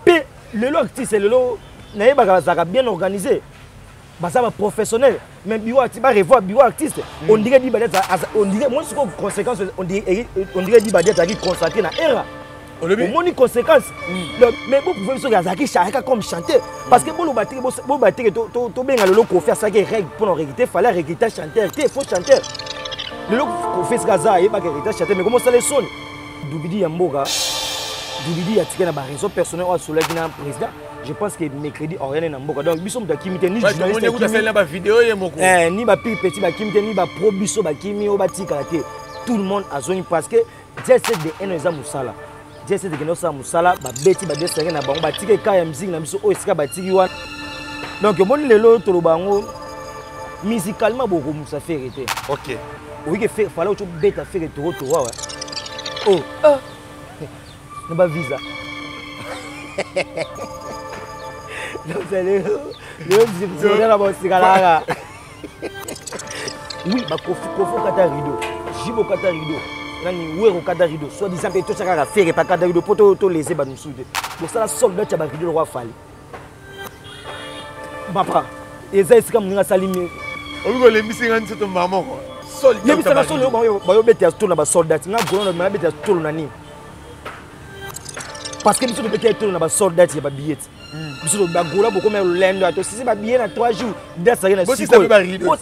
Pe le artiste le naye bazaka bien organisé. Baza ba professionnel mais bio artiste ba revoir bio artiste on dirait dit badeta on dirait moi ce conséquence on dirait dit badeta qui consacré na era. On moni conséquence. Mais vous pouvez se gazaki chaka comme chanter parce que bon battre to benga le ko faire ça que règle pour réguiter fallait réguiter chanteur, il faut chanter. Le ko fait gaza et ba réguiter chanter mais comment ça les sonne? Dubidi Yamboga Dubidi a tiré na ba raison personnelle au soleil na président. Je pense que mercredi rien na mboka donc biso mta kimite ni journaliste ni faire la vidéo ye moko ni ba petit ba kimite ni ba pro biso ba kimi o ba tika te tout le monde a zone parce que j'essaie de enoza musala j'essaie de genosa musala ba beti ba desere na bango ba tika ka ya musique na biso o esika ba tiki wana donc mon lelo to lo bango musicalement beaucoup musa faire été OK oui que faire fallait tu beta faire to ouais oh ne ba visa vous allez le la bosikala oui ba kofo kata rideau jibo kata rideau nani wero kata rideau soit disant que tout ça ka faire pas kata rideau poto to laisser ba nous souder donc ça la soldat ya ba rideau roi fali papa ezai comme nga salimi obigo le misinga nseto maman quoi soldat le misinga soldat ba yo beti to na ba soldat nga golo na beti to na nini parce que nous sommes peut-être dans ba soldat ya ba billet biso ba gola beaucoup mais lendo ato si ba billet na 3 jours d'être na siko ba rideau.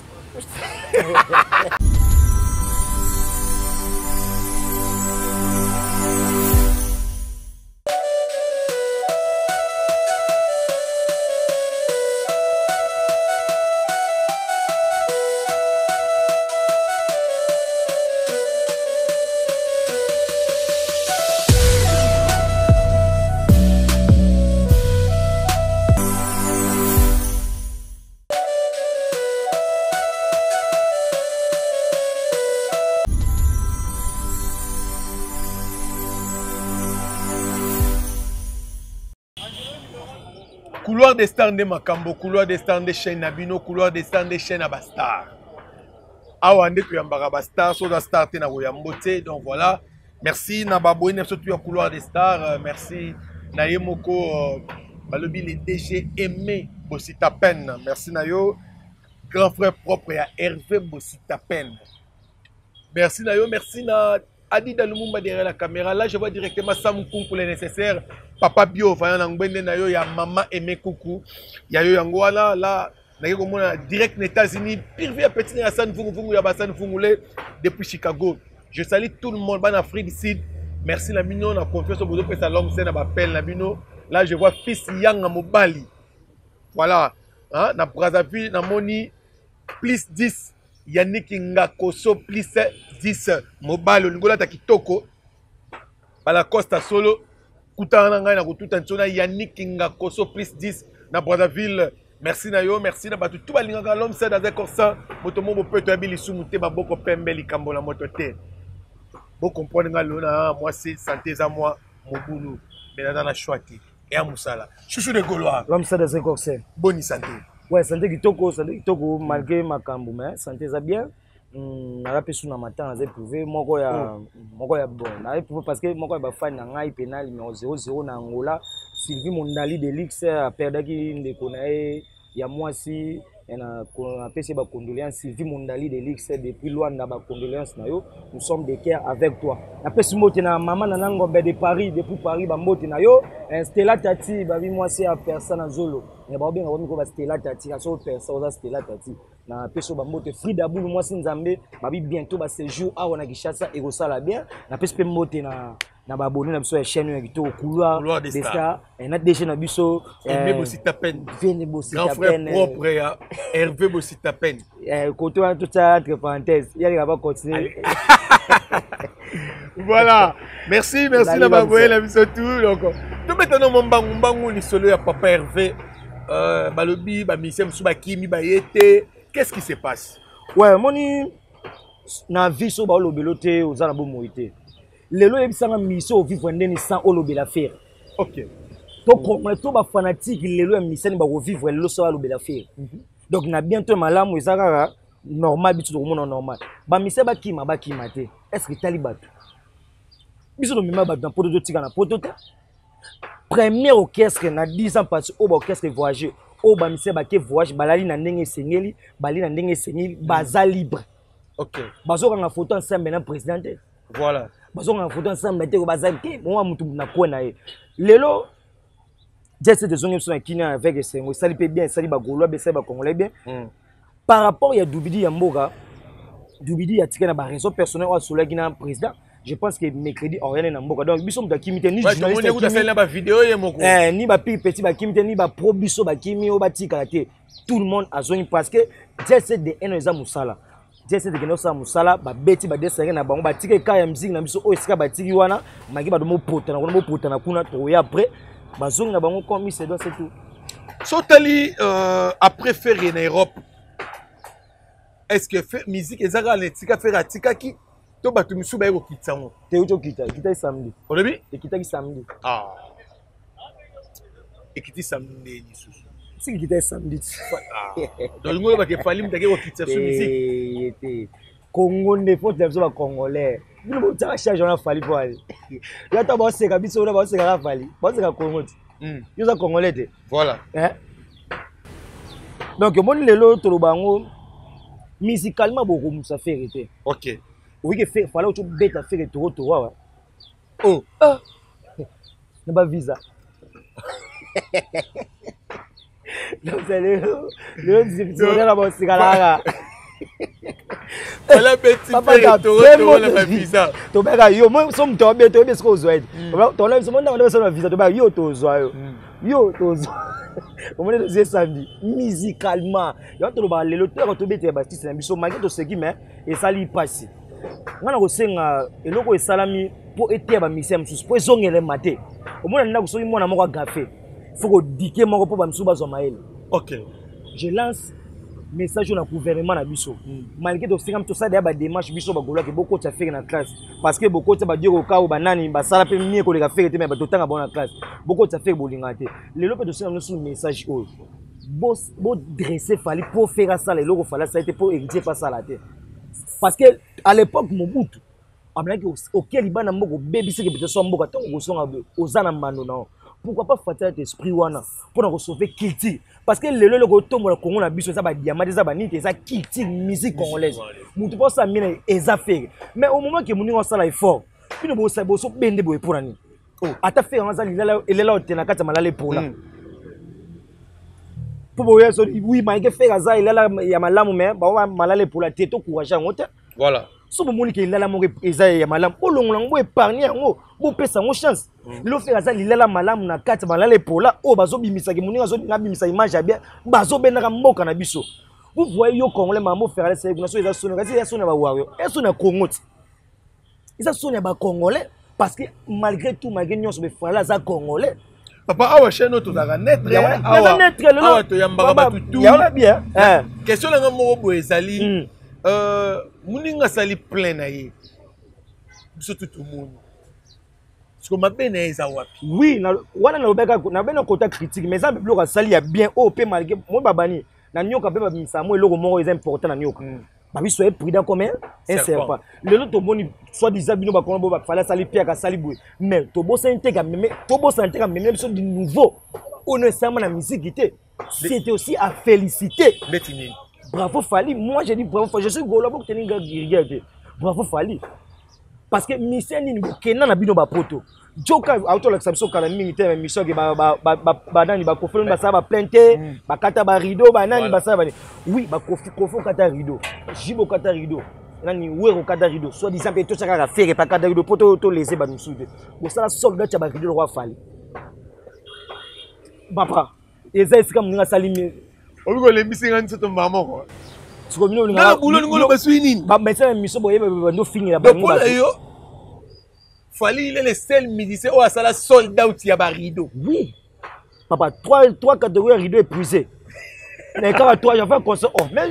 Couloir des stars de Makambo, couloir des stars de chaîne Nabino, couloir des stars de chaîne Abastar. Awande Kuyambara Bastar, so da star te na Woyambote. Donc voilà. Merci Nababo, surtout au couloir des stars. Merci Nayemoko, Balobi les DG Aimé Bossitapen. Merci Nayo, grand frère propre à Hervé Bossitapen. Merci Nayo, merci na Adi Dalumumba derrière la caméra. Là, je vois directement Sam Koum pour les nécessaires. Papa Bio, Vayan Ngbende Nayo, ya Maman Aimé Koukou. Yayo Yangoala, là, Nayo direct aux États-Unis. Pire vie à petit Hassan Fungu, Yabassan Fungule, depuis Chicago. Je salue tout le monde, en Afrique du Sud. Merci la mino, on a confiance au bout de sa langue, c'est na appel la mino. Là, je vois fils Yang à Mobali. Voilà. Hein, na Brazzaville, na Moni, plus 10. Yannick Ngakoso plus 10 mobile ngola ta kitoko bala Costa Solo kutana ngai na kututa ntona Yannick Ngakoso plus 10 na Brazzaville. Merci na yo, merci na batu tout balingaka l'homme c'est dans un corsa moto mo peut to abilisu muté ba boko pembe likambo la moto te bo comprendre nga lona moi c'est santé za moi mobulu mais dans la choix et à musala chouchou de Gaulois l'homme c'est dans un corsa bonne santé. Ouais, santé kitoko malgré makambo mais santé ça bien. Na pe suna matin na prouvé moko ya bon. Na prouvé parce que moko ba fan na ngai penal numéro 0-0 na Angola. Sylvie Mondali de Lix a perdu ndeko na ya mwasi na pesi ba condoléances Sylvie Mondali de Lix depuis Luanda ba condoléances na yo. Nous sommes de cœur avec toi. Na pesi mote na maman na Ngombe de Paris depuis Paris ba mote na yo. Stella Tati ba bi mwasi a personne na Zolo. Mais ba benga ko ba Stella Tati a so personne za Stella Tati. Na peso ba mote Frida Boulou mwasi Nzambe ba bi bientôt ba séjour a wana Kishasa et sala bien. Na pesi pe mote na ba abonné na biso ya chaîne ya kitoko couloir des stars et na déchet na biso Aimé Bossitapen. Grand frère propre à Hervé Bossitapen. Côté tout ça entre parenthèses, il y a pas continuer. Voilà. Merci la baboué la biso tout donc tout maintenant mon bangu ni solo ya papa Hervé balobi ba misem su ba kimi ba yete. Qu'est-ce qui se passe? Ouais, moni na vie so ba lobelote ozana bo moité. Lelo ebisanga miso vivre ndeni sans olobela faire. OK. Donc to ba fanatique lelo misani ba vivre lelo so olobela faire. Donc na bientôt malamu ezaka normal bitu to mona normal. Ba mise ba kima te. Est-ce que tali bato? Biso no mema bato na poto to tika na poto ta. premier orchestre na 10 ans passé au orchestre voyageur au ba mise ba ke voyage balali na ndenge sengeli bali na ndenge sengeli baza libre. OK. Bazo nga photo ensemble na président. Voilà. Bazo nga photo ensemble te ko baza ke moi mutu na ko na ye. Lelo Jesse de zone sur Kenya avec Sengo sali pe bien sali ba golo be sali ba congolais bien. Par rapport ya Dubidi ya Mboga Dubidi ya tika na ba raison personnelle au soleil na président. Je pense que mercredi rien na Mboga donc biso mta kimite ni journaliste qui sali na ba vidéo ye moko. Ni ba petit ba kimite ni ba pro biso ba kimi o ba tika te. Tout le monde a zone parce que Jesse de eno za musala. Jesse de kenosa musala ba beti ba desere na bango ba tika ka ya musique na biso o esika ba tiki wana magi ba do mo pota na kuna to ya après bazong na bango comme c'est doit c'est tout. Sotali après faire en Europe. Est-ce que fait musique ezaka le tika faire tika ki to batu misu ba ko kitsango. Te uto kita samedi. Au début? Te kita samedi. Ah. Et kiti samedi ni susu. Si kita samedi. Donc ngolo ba ke fali mtake ko kitsa su musique. Congo ne faut les ba congolais. Bino bo tsa charge on a fali pour aller. Ya ta ba se ka biso na ba se ka fali. Ba se ka Congo. Yo za congolais te. Voilà. Donc mon lelo to lo bango musicalement beaucoup musa faire été. OK. Oui que faire fallait tu bête faire to wa. Oh. Ne pas visa. Donc c'est le difficile la ba se ka la petite to la visa. To bega yo mo so mto be to be sko zo ed. To la so mo na so na visa to ba yo to zo yo. Yo to zo. Au moment de samedi musicalement yo to ba lelo to bete ba style na biso magi to seki mais et ça li passe. Ngana ko senga eloko esalami po ete ba mission musu po zongele maté. Au moment na ko so mona moko gafe. Faut ko dike moko po ba musu ba zo maele. OK. Je lance message au gouvernement na biso. Malgré to senga to ça ba démarche biso ba golo ke beaucoup ta faire na classe parce que beaucoup ta ba dire au cas où banani ba sala pe mie ko le ka faire te mais ba to tanga bona classe. Beaucoup ta faire bolinga te. Le lope to senga no message o. Bo dresser fallait pour faire ça le logo fallait ça était pour hériter pas ça la tête. Parce que à l'époque Mobutu amlaki auquel ibana mboko baby c'est que peut-être so mboka to ko songa ozana mando na. Pourquoi pas faire cet esprit wana pour sauver culture parce que le ko tombo na Congo na biso ça ba diamant ça ba nite ça culture musique congolaise mutu pas ça mine eza faire mais au moment que muni on sala effort pino bo so bende bo pour ani oh ata faire on ça lila otena kata malale pour là pour bo yeso oui ma ke faire ça lila ya malamu mais ba malale pour la teto courage ngote voilà so bomoni ke lila mo eza ya malamu olongola ngo épargner yango bo pesa ngo chance lo faire ça lila malamu na kati malale pola o bazo bimisa ke moni bazo bimisa image ya bien bazo benaka mboka na biso vous voyez yo congolais mamo faire ça kuna so eza sona kasi eza sona ba wayo eso na Congo eza sona ba congolais parce que malgré tout malgré nyonso be fala za congolais papa awa chaîne to daga netre awa to yamba ba tout ya bien question nga mo bo ezali muninga sali plein na ye surtout tout monde parce que mabena eza wapi oui wana na obeka na bena côté critique mais ça bloka sali ya bien o pe malgré mo babani na nyoka pe ba misa mo eloko moko est important na nyoka ba biso est prudent comme un serpent le lot to boni soit disant bino ba kono bo ba fala sali pia ka sali boy mais to bo santé ka même to bo santé ka même biso du nouveau on ne sait pas la musique c'était aussi à féliciter. Bravo Fali, moi j'ai dit bravo Fali, je suis golo pour tenir gars. Bravo Fali. Parce que mission ni kena na bino ba poto. Joka auto l'exception quand même militaire mission que ba nani ba kofo ba sa ba plante, ba kata ba rideau ba nani ba sa ba. Oui, ba kofo kata rideau. Jibo kata rideau. Nani wero kata rideau. Soit disant pe to chaka faire pas kata rideau poto to laisser ba nous soude. Bo ça la soldat cha ba rideau roi Fali. Papa, eza esika mninga salimi. Obigo le misinga nseto mama ko. Siko mino nga bulo ngolo basui nini? Ba mesa miso boye ba ndo fini la ba. Donc pour yo Fali il est le seul musicien ou asala sold out ya ba rideau. Oui. Papa, trois catégories rideau épuisé. Mais quand toi j'ai fait un concert oh mais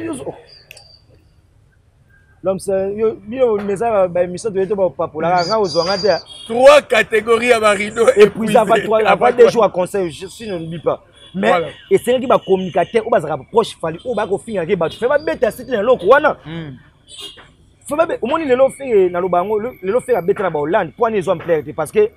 l'homme c'est yo mesa ba miso de to ba pour la nga ozonga te. Trois catégories ya ba rideau épuisé avant 2 jours à concert je suis ne dis pas. Mais voilà. Et c'est qui va communicateur ou va proche Fali ou va ko finir ke ba tu fais ba bête site na loko wana. Faut ba au moins le lo fait na lo bango le lo fait la bête na ba Hollande pour les hommes plaire parce que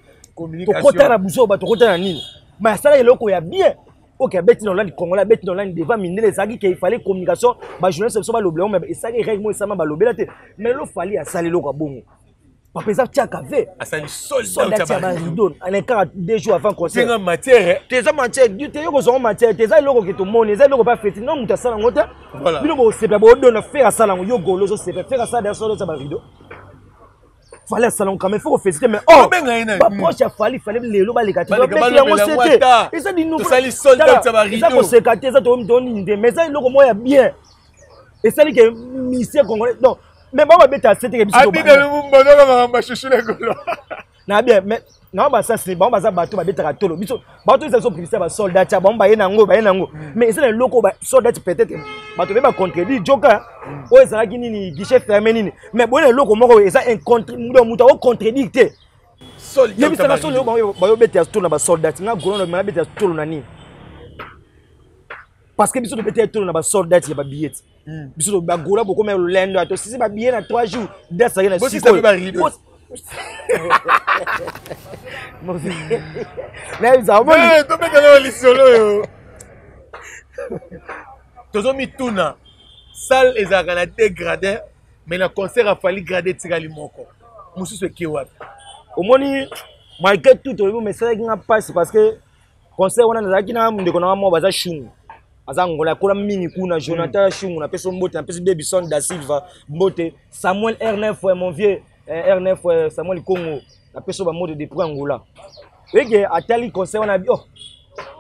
tokota na buso ba tokota na nini mais ça là eloko ya bien OK beti dans l'an congolais beti dans l'an devant minele ça qu'il fallait communication ba journaliste so ba lobela mais ça que règle moi ça ba lobela te mais lo fallait à saler eloko bongo papa ça tia cave asali soldat ba rideau en un quart 2 jours avant concert c'est en matière tes matière du te yoko so matière tes eloko que to moni tes eloko pas fait non muta sala ngota voilà bino bo sepa bo dona faire sala ngo yo golo so sepa faire ça dans solo ça ba rideau fallait salon quand même faut féliciter mais oh pas proche a fallait les loba les quatre et ça dit nous ça les soldats ça va rideau ça se cater ça to donne mais ça loko moya bien et ça dit que ministère congolais non mais ba beta c'était que biso ba ba chuchu les golo na bien mais non ba ça c'est ba ça bateau ba beta tolo biso bateau ils sont précisés ba soldats ça ba ba yenango mais c'est le loko ba soldats peut-être bateau ba contredire joka o ezala nini guichet fermé nini mais bon le loko moko eza un contre muta o contredire te soldats yebi ça solo ba yo beta tolo na ba soldats nga golo na beta tolo na nini parce que biso de beta tolo na ba soldats ya ba billet biso ba golo beaucoup mais lendo to si ba billet na 3 jours dès ça na siko mais ça va to beta na lisolo yo tozo mituna salle ezaka na dégradé mais le concert a fallu grader tikali moko mususu ki wapi omoni malgré tout to mais ça nga passe parce que concert wana nazaki na ndeko na mo baza shungu azangola kola mingi kuna Jonathan shungu na peso mbote na peso Bebison da Silva mbote Samuel R9 mon vieux R9 Samuel Congo na peso ba mode de Angola ege atali concert wana oh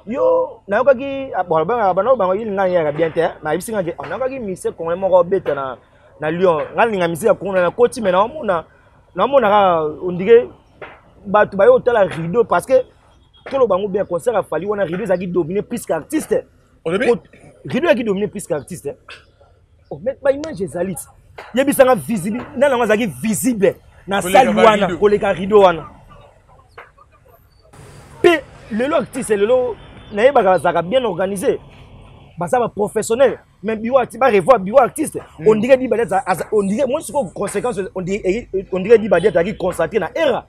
yo na yoki bana bango yili ngani ya bien te na bisinga ke na yoki mise ko moko beta na Lyon ngani nga mise ko na koti mais na mona on dirait batu ba yo tala rideau parce que tolo bango bien concert a fallu wana rideau zaki dominer plus qu'artiste rideau qui dominer plus qu'artiste oh mais ba image ezalit yebisanga visible na nga zaki visible na salle wana ko le rideau wana pe le artiste le naye bazaka bien organisé bazaba professionnel mais biwa ti ba revoir biwa artiste on dirait di badeta on dirait moi ce conséquence on dirait di badeta qui constater na era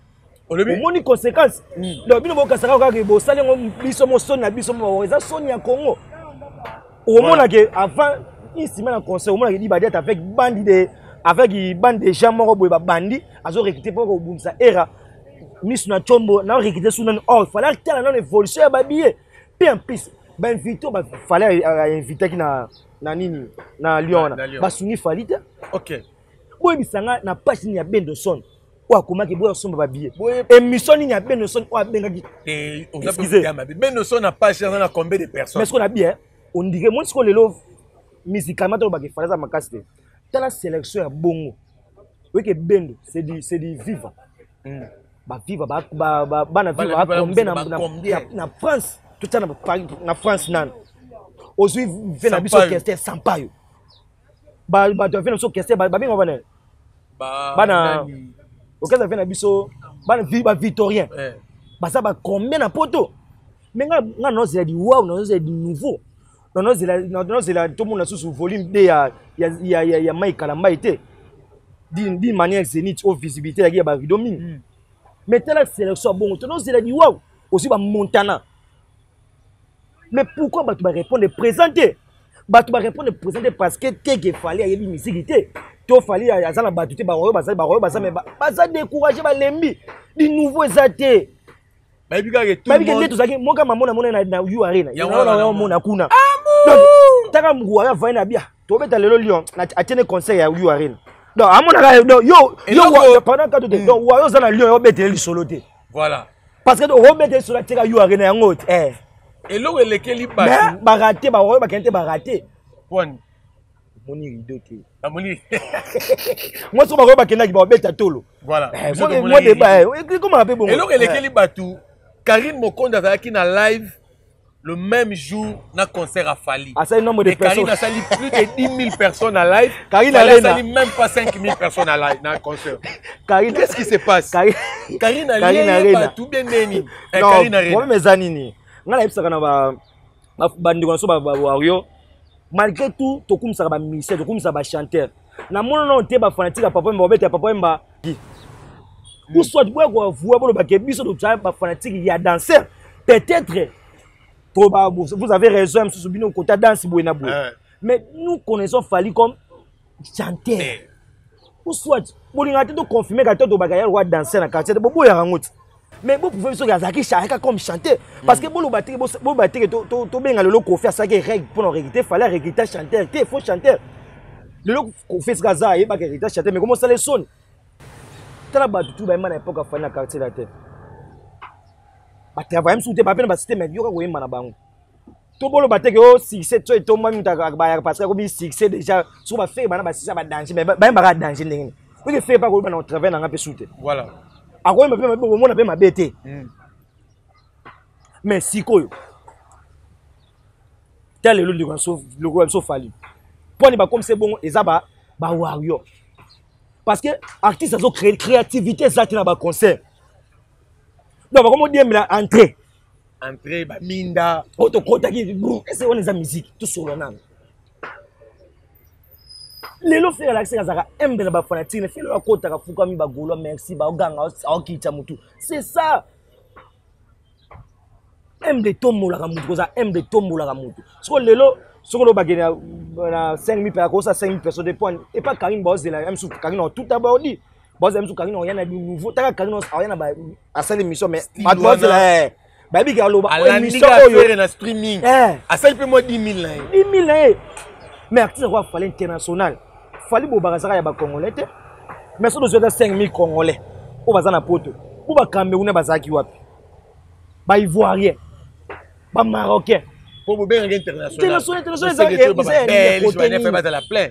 on moni conséquence donc bino bokasaka ka bo salengo biso mo soni na biso mo eza soni ya Congo au mona que avant ici maintenant concert au mona que di badeta avec bande de gens moko boy ba bandi azo recruter pour obumsa era miss na chombo na recruter sunan oh fallait que la non évolution ba billet en plus ben invité ba fallait inviter qui na nini na Lyon ba suni falite OK boy bisanga na page ni ya Bendoson wa komaki boy somba ba billet émission ni ya Bendoson wa benga ki on a pas Bendoson na page na combien de personnes mais ce qu'on a bien on dirait moi ce qu'on le love musicalement to ba ke fallait ça makaste tala sélection ya bongo oui que Bendo c'est du vivant ba vivre ba na vivre na France tout ça na France nan ozui vient na biso orchestre Sampaio ba to vient na biso orchestre ba bingo ba na orchestre vient na biso ba Victorien ba ça ba combien na poto mais nga no c'est du wow no c'est du nouveau non c'est la tout monde sous volume de ya Mike Kalamba été d'une manière zénith au visibilité la ba domine mais telle sélection bon non c'est la du wow aussi ba Montana. Mais pourquoi tu vas répondre présenter? Tu vas répondre présenter parce que il fallait y avoir une musique. Il fallait y avoir une batute, mais ça décourager les du nouveau exaté. Mais puis tout ça, moi quand maman na you arena, il y a mon akuna. Taka mguara va na bien. Tu vas aller le Lyon, atteindre conseil à you arena. Donc à mon yo pendant que tu donc yo za na Lyon yo bete li soloté. Voilà. Parce que on bete sur la terre you arena yango eh. Et là, il est quel bâtiment? Mais baraté, baraté. Bon. Moni rideau te. Ah moni. Moi so ba kenda ki ba beta tolo. Voilà. Moi débat. Comment appelle bon? Et là, il est quel bâtiment? Karine Mokonda qui na live le même jour na concert à Fali. Ah ça un nombre de personnes. Karine a sali plus de 10 000 personnes à live. Karine a sali même pas 5 000 personnes à live dans concert. Karine, qu'est-ce qui se passe? Karine a tout bien neni. Karine a moi mes anini. Ngala ipsaka na ba ndiko so ba wario malgré tout to kumisa ba musicien to kumisa ba chanteur na mono non te ba fanatique papa mba beta papa mba ou soit fanatique il y a danseur peut-être vous avez raison même côté danse mais nous connaissons Fally comme chanteur ou soit vous confirmer que roi danser dans quartier mais vous pouvez comme chanter parce que vous battez to benga le ko faire ça que règle pour nous régler fallait régler chanteur il faut chanter le ko fait ça ça et pas régler chanter mais comment ça les sonne tala batu tout ba mana époque fa na quartier la tête ba travailler même sous te ba peine ba système mais yo ka ko yema na bango to bolo battez que succès to to mami ta ba parce que comme succès déjà sur ba faire bana ba ça ba danger mais ba ba danger ndenge vous ne faites pas que vous travaillez dans un peu sous. Voilà. À quoi on appelle ma bête. Mais si quoi, tel est le groupe sauf Fally. Pour ne pas comme c'est bon, ils ont ba warrior. Parce que artiste a créé créativité ça qui n'a pas concert. Donc comment dire mais entrée. Entrée ba minda. Auto kota qui c'est on les musique tout sur le nom. Les gens font l'accès à Zara, aiment bien la fanatique, fait le côté à Foucault, mi bagolo, merci, baganga, aokicha mutu. C'est ça. Aime de tombo la ramutu, ça aime de tombo la ramutu. Sur les lots, sur le bagage, on a 5000 personnes, 5000 personnes de points. Et pas Karine Boss de la même sous Karine, tout d'abord dit. Boss aime sous Karine, rien à nouveau. T'as Karine, rien à cette émission, mais pas de boss de la. Baby Galo, à la émission, on a streaming. À ça, il peut moi 10 000 là. 10 000 mais artiste quoi fallait international. Fallait Bobarazara ya ba Congolais mais so dozo 5000 Congolais o bazana poto o ba Camerounais bazaki wapi ba Ivoirien ba Marocain pour bo bien international la plein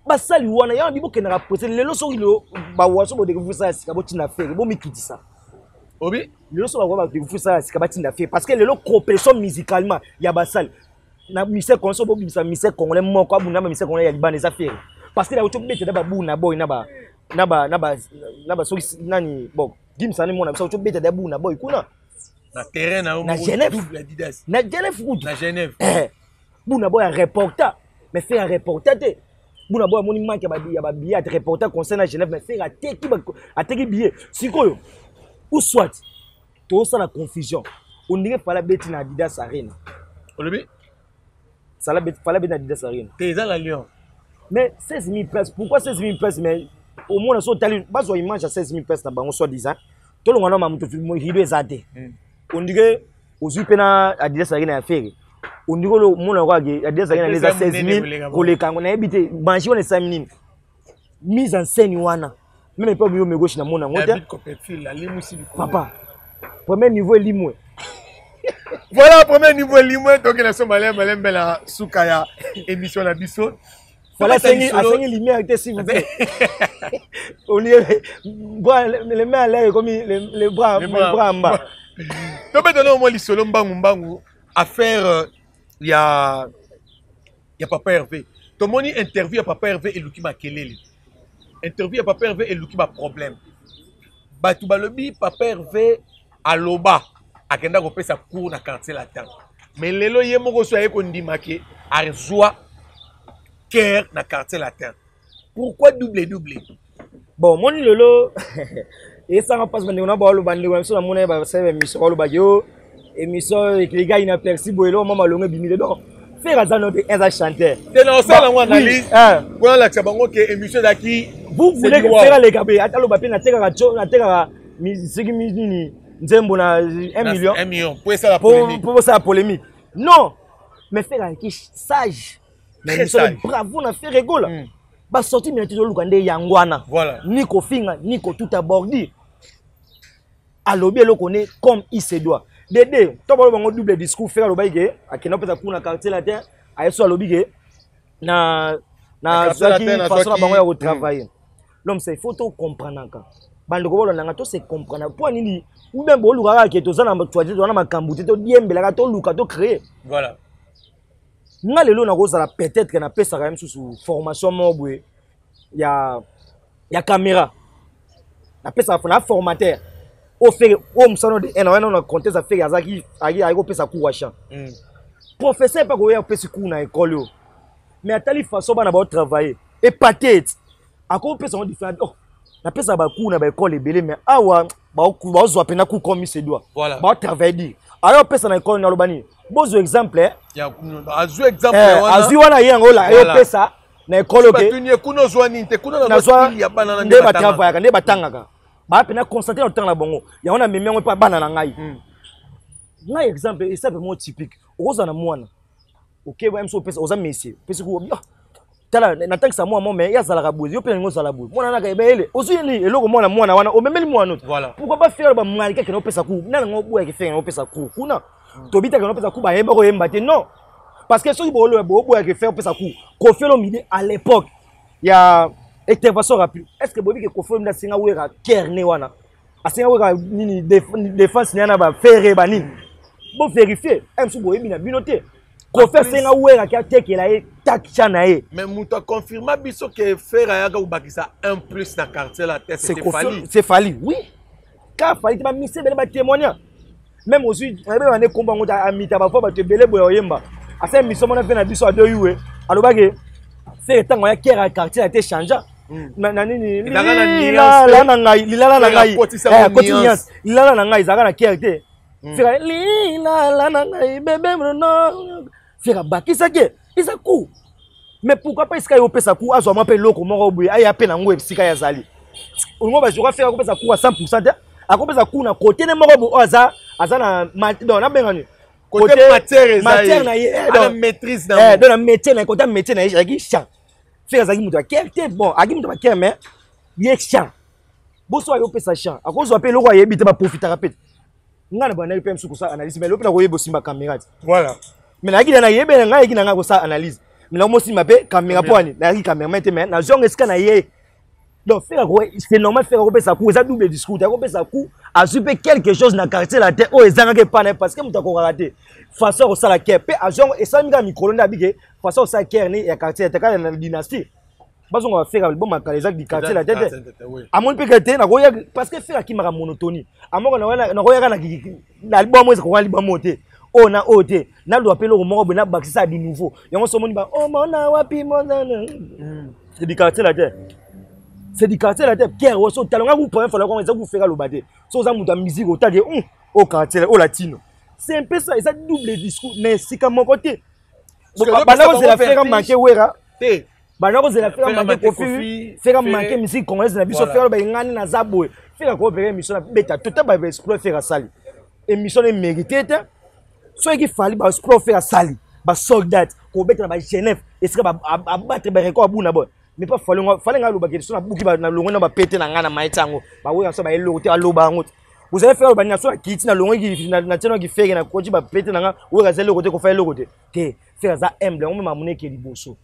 ba sali wana ya bibo kenaka poser lelo so ilo ba waso bo de kufusa sika bo tina faire bo mikitisa obi lelo so ba de kufusa sika ba tina faire parce que lelo compétition musicalement ya ba sali na mise konso bo bisa mise Congolais moko abuna ma mise Congolais ya libane za faire parce que la auto bete ba buna boy na ba so nani bon gimsa ni mona so auto bete da buna boy kuna na terrain na Genève double Adidas na Genève na Genève buna boy un reporter mais faire un reporter te buna boy moni manque ya ba billet de reporter concernant à Genève mais faire ateki billet sikoyo ou soit to ça la confusion on dirait pas la bête na Adidas Arena Olobi ça la bête fallait bien Adidas Arena t'es dans la Lyon mais 16 000 places pourquoi 16 000 places mais au moins on tali bas on image à 16 000 places na bango soit disant tout le monde mamuto rido ezate on dirait aux upena Adidas Arena ya faire on dirait le monde quoi Adidas Arena les 16 000 koleka on a habité manger on est 5 000 mise en scène wana même pas bio me gauche na mona ngota papa premier niveau limwe. Voilà, premier niveau limoué, donc la Somalie, Malem Bela Soukaya, émission la Bisso. Voilà, c'est une lumière, s'il vous plaît. On y est, les mains à l'air comme les bras en bas. Donc maintenant, moi, les solo mbangu, affaire, il y a Papa Hervé. Ton moni interview à Papa Hervé et Luki Makelele. Interview à Papa Hervé et Luki ma problème. Batubalobi, Papa Hervé, à Loba. Akenda ko pesa cours na quartier latin mais lelo ye moko so ye ko ndimake arzoa cœur na quartier latin pourquoi double bon moni lelo et ça va passer on a ba lo bande ko so na mona ba sebe mission ko lo ba yo émission et les gars il n'a perçu boelo mama longue bimile donc faire azano de un chanteur de non ça la analyse voilà la tsabango que émission daki vous voulez faire les gars atalo ba pe na teka musique nini nzembo na 1 million pour ça la polémique pour ça la polémique non mais faire un sage très sage bravo na faire rigolo ba sorti mais tu luka nde yangwana voilà niko finga niko tout abordi alobi lo connaît comme il se doit dédé to ba bango double discours faire lo baike akena pesa kuna quartier latin ayeso alobi ke na zaki façon na bango ya travailler l'homme c'est faut to comprendre encore bande ko bolona ngato se comprendre pour nini ou bien bo luka ka to zana twadi to na makambu to diembela ka to luka to créer voilà nga lelo na ko sala peut-être que na pesa quand même sous formation mobwe ya caméra na pesa na formateur au fait au msano de ena na contest affaire azaki ayi ko pesa ku washa professeur pas ko ya pesa ku na école yo mais atali façon bana ba travailler et peut-être à ko pesa on différent oh na pesa ba cours na ba école ebele mais awa ba zo apena coup comme se doit voilà ba travailler alors pesa na école na lobani bozo exemple ya azu exemple azu wana yango la yo pesa na école ke tunye kuno zwani te kuno na zwa ya bana na nde ba travailler nde batangaka ba apena constater le temps na bongo ya wana memengo pa bana na ngai ngai exemple et ça vraiment typique oza na mwana OK ba mso pesa oza messier pesa ko tala na taxa moi mais ya zala kabuzi yo pena ngo zala buzi mwana naka ebele ozuyeli eloko mwana wana omemeli mwana autre pourquoi pas faire ba mwalika ke no pesa ku nana ngo buya ke faire no pesa ku kuna to bita ke no pesa ku ba yeba ko yemba te non parce que soki bo buya ke faire pesa ku ko fait lo midi à l'époque ya intervention rapide est-ce que bobi ke ko fait mda singa wera kerne wana asinga wera nini défense nyana ba faire ba nini bon vérifier mso boye bina binote ko fait singa wera ke tekela e takcha na e mais muta confirma biso ke faire ayaga ubakisa 1 plus na quartier la tête c'est Fali oui ka Fali ba mise bele ba témoigner même aussi on ba ne komba ngota amita ba fo ba te bele boyo yemba asa mission mona fait na biso ado yuwe alobage faire tango ya kera quartier a été changé na nini lilala na ngai lilala na ngai zaka na kera te faire lilala na ngai bébé no faire bakisa ke isa ku mais pourquoi pas iska yo pesa ku azo ma pe loko moko buye aya pe na ngwe sika ya zali ngo ba joka faire ko pesa ku à 100% ako pesa ku na côté ne moko bu aza na donc na bengani côté matière na na maîtrise na donc na métier na côté métier na yaki champ faire zaki muto akerte bon agi muto bakere mais ye champ boso yo pesa champ ako zo pe loko ayebi te ba profiter rapide ngana bana pe msuku sa analyse mais lopela ko yebo simba caméra voilà mais na yaki na yebe na yaki na ko sa analyse mais là moi aussi m'appelle caméra poani na caméra maintenant na jonge ska na ye donc faire c'est normal faire ko pesa ku ça double discours ta ko pesa ku a super quelque chose na quartier la tête o ezanga ke pas parce que mutako raté façon ko sala ke pe a jonge et ça minga micro nda bige façon ça ke ni ya quartier ta ka na dynastie bazo on va faire bon makala exact du quartier la tête a mon pe que na ko parce que faire ki mara monotonie a mo na ko ya na album mo ko album moté on a ôté na doit appeler au mort na bakisa du nouveau yango somoni ba oh mona wapi mona c'est du quartier la tête c'est du quartier la tête Pierre Rosso talonga vous pouvez faire comme ça vous faire le baté so za muta musique au tade au quartier au latino c'est un peu ça et ça double discours mais c'est comme mon côté bana ko la faire manquer wera bana ko la faire manquer kofi faire manquer musique congolaise na biso faire ba ngani na zabwe faire ko opérer mission na beta tout ba explorer faire sali émission est méritée soit qu'il fallait ba sport faire sali ba soldat ko beta ba Genève et c'est ba battre ba record buna bon mais pas fallait nga ba question na buki ba na longo na ba péter na ngana maitango ba we so ba elo te aloba ngot vous allez faire ba na so kiti na longo ki na teno ki fege na koji ba péter na nga we ga zelo côté ko fa elo côté te faire ça emblème on me mamune ke liboso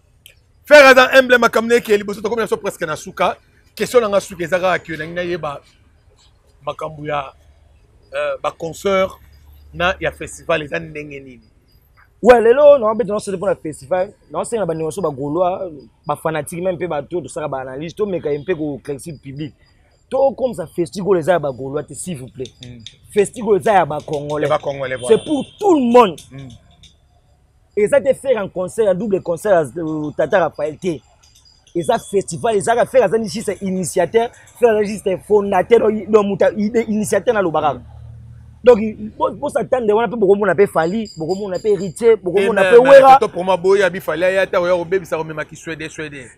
faire ça emblème makamune ke liboso to comme na so presque na suka question na nga suka ezaka ki na ngai ba makambu ya ba concert na ya festival eza ndenge nini ouais lelo non beto non c'est pour le festival non c'est na ba nyonso ba goloa ba fanatique même pe ba to ça ba analyse to meka un peu ko classique public to comme ça festival les ba goloa s'il vous plaît festival les ba congolais c'est pour tout le monde et ça te faire un concert un double concert Tata Raphaël T et ça festival et ça faire ça ici c'est initiateur faire juste fondateur donc muta initiateur na lobaka donc pour s'attendre on a peu beaucoup on a peu Fali beaucoup on a peu héritier beaucoup on a peu wera pour moi boya bi Fali ya ta oya obebi sa remema ki suédé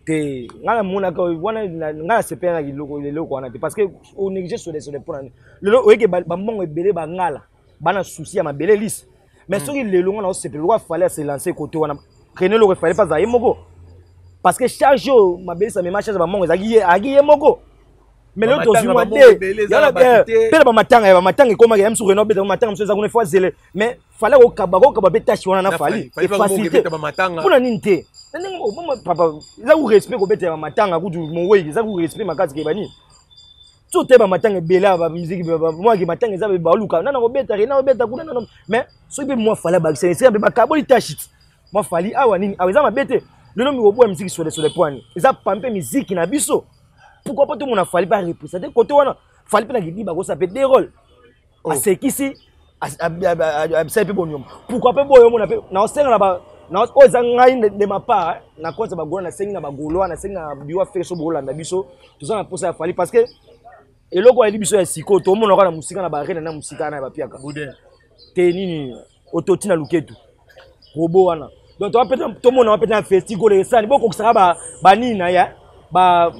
te ngala mona ko wana ngala se pena ki loko wana te parce que on néglige sur les points le oyeke ba mbongo ebele ba ngala bana souci ya mabele lisse mais soki le longo na se pe loko Fali se lancer côté wana René le Fali pas za yemoko parce que chaque jour mabele sa même charge ba mbongo ezaki yemoko mais l'autre aussi moi pela ba matanga comme ya msu Renault beta matanga msu za kuna fois zele mais fallait au kaba betachi wana na Fali et facilité pour nini te papa za ku respect ko beta ba matanga ku mo wey za ku respect makati ke bani tout te ba matanga bela ba musique moi ki matanga za ba luka nana ko beta Renault beta kuna nana mais so be moi fallait ba c'est ba kaboli tachit moi Fali awa nini aweza mabete le nom bo musique sur les points ça pampe musique na biso. Pourquoi pas tout le monde a fallu pas représenter côté on a fallu pas dire bah ça peut des rôles à ce qu'ici à peu bon pourquoi pas boyo on a na na oza ngai de ma part na kota ba gola na sengi na ba goloa na sengi na biwa faire so bola na biso toza na posa ya fali parce que eloko ali biso ya siko to mona ka na musika na ba rena na musika na ba piaka te nini ototi na luketu robo wana donc to apeta to mona apeta na festival le sani boko kusaka ba nini na ya ba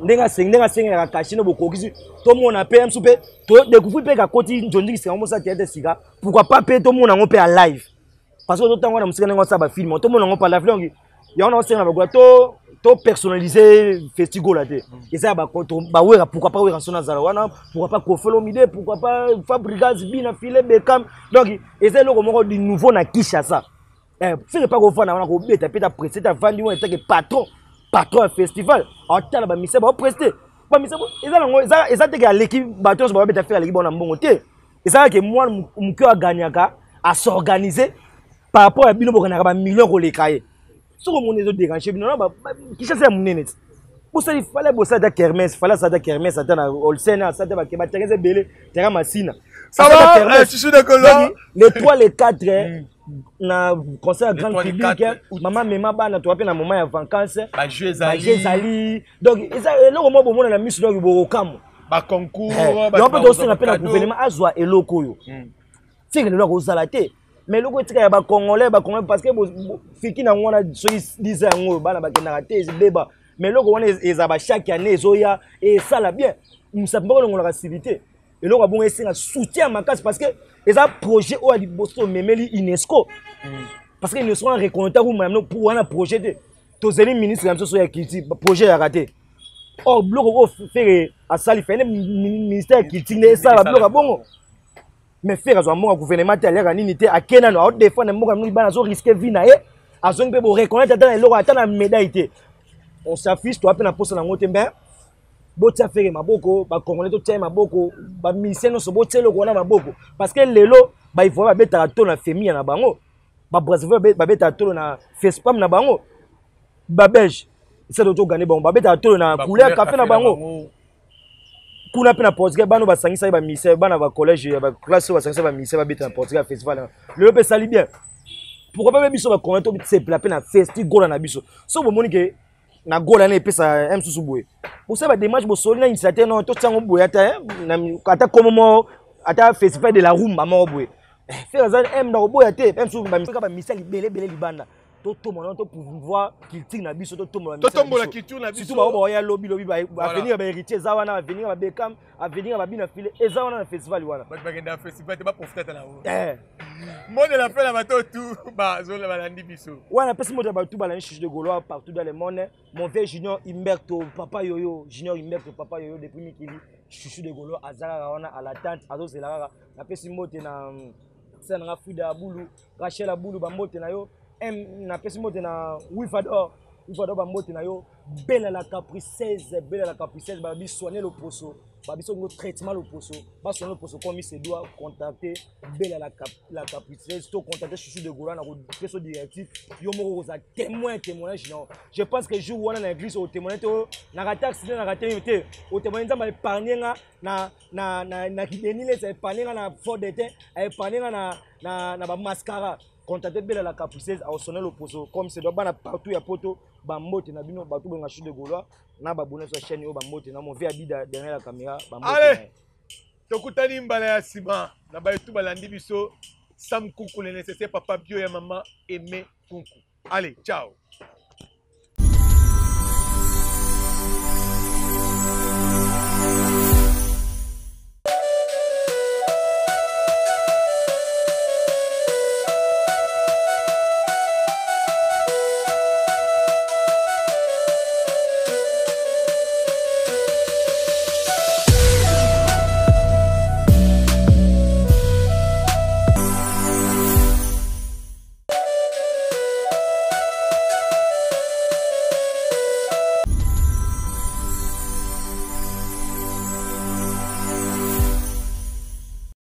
ndenga sengi na kashino boko kisi to mona pe msupe to découvrir pe ka koti njondi kisika mo sa tete sika pourquoi pas pe to mona ngo pe à live parce que autant on a musika ngo sa ba film to mona ngo pa la film ya on a senga ba to personnaliser festival là te et ça ba wera pourquoi pas wera sona zala wana pourquoi pas Kofolo Mide pourquoi pas Fabrigas Bina Filet Beckham donc et c'est le moko du nouveau na Kinshasa fait pas ko fana wana ko beta peta prester ta vandi on était que patron à festival en tala ba mise ba prester ba mise eza te que l'équipe bateau ba beta faire l'équipe on a mbongo te et ça que moi mon cœur gagnaka à s'organiser par rapport à bino bokana ba millions ko lekaye so ko mon ezo déranger bino ba Kinshasa munene pour ça il fallait bosser à kermesse fallait ça à kermesse à na olsena ça ba ke ba tereze belé terra masina ça va je suis d'accord les 3 les 4 na concert grand public maman mema bana to apena moment ya vacances ba jeux ali donc ça eloko mo bomona na misu donc bokamo ba concours ba on peut aussi na pena gouvernement azwa eloko yo c'est que le loko zala te mais loko tika ya ba congolais parce que fiki na ngona so disait ngo bana ba kenaka te beba mais loko wana ezaba chaque année ezoya et ça la bien musapamba ko ngona civilité et loko bon essayer soutien ma casse parce que les projets au Alibosto memeli UNESCO parce que ils ne sont reconnaître pour un projet to zeli ministre comme ça ya culture projet a raté or bloc au faire à sali fait ministère culture ne ça bloc bongo mais faire à mon gouvernement tel la nité à Kenya no défendre mo comme bana zo risquer vie na e azong pe bo reconnaître dans eloko ata na médaille on s'affiche to apena posa na ngote mbe botia faire maboko ba congolais to tia maboko ba musicien no so botia loko na maboko parce que lelo ba il faut ba beta to na famille na bango ba Brazzaville ba beta to na FESPAM na bango ba belge c'est to gagner bon ba beta to na couleur café na bango kuna pena portugais bano ba sangisa ba musicien bana ba collège ba classe ba sangisa ba musicien ba beta na portugais festival le pe sali bien pourquoi pas biso ba congolais to c'est la peine festival na biso so bo monique na gola na epesa msusu boye pour ba démarche bo soli na initiative non to tsango boye ata komomo ata festival de la rumba mo boye faire ça na boye te msusu ba misali belé libanda to mona to pouvoir culture na biso to tombola culture na biso surtout ba ya lobby ba venir ba héritier za wana venir ba Beckham venir ba Bina Filet eza wana na festival wana ba genda festival te ba profiter na wo monde la fait la bateau tout ba zo la balandi biso wana pesi moto ba tout balandi chiche de Gaulois partout dans le monde mon frère Junior Imberto papa yoyo depuis mikili chiche de Gaulois azala wana à la tante azo zelaka na pesi moto na ça na Frida Abulu Rachel Abulu ba moto na yo na pesi moto na Wifador ba moto na yo belle la capriceuse ba bi soigner le poso ba bi so traitement le poso ba soigner le poso comme il se doit contacter belle la capriceuse to contacter Chouchou de Gaulois na ko peso directif yo moko za témoignage non je pense que jour wana na église au témoignage to na rata accident na rata yote au témoignage za ba épargner na kidenile ça épargner na fort d'été épargner na ba mascara contacter belle la capriceuse au sonner le poso comme c'est doit bana partout ya poto ba mote na bino ba tout benga Chouchou de Gaulois na ba bonne sur chaîne yo ba mote na mon vie abida derrière la caméra ba mote allez tokutani mbala ya sima na ba tout balandi biso Sam Kunku le nécessaire papa bio ya maman Aimé Kunku allez ciao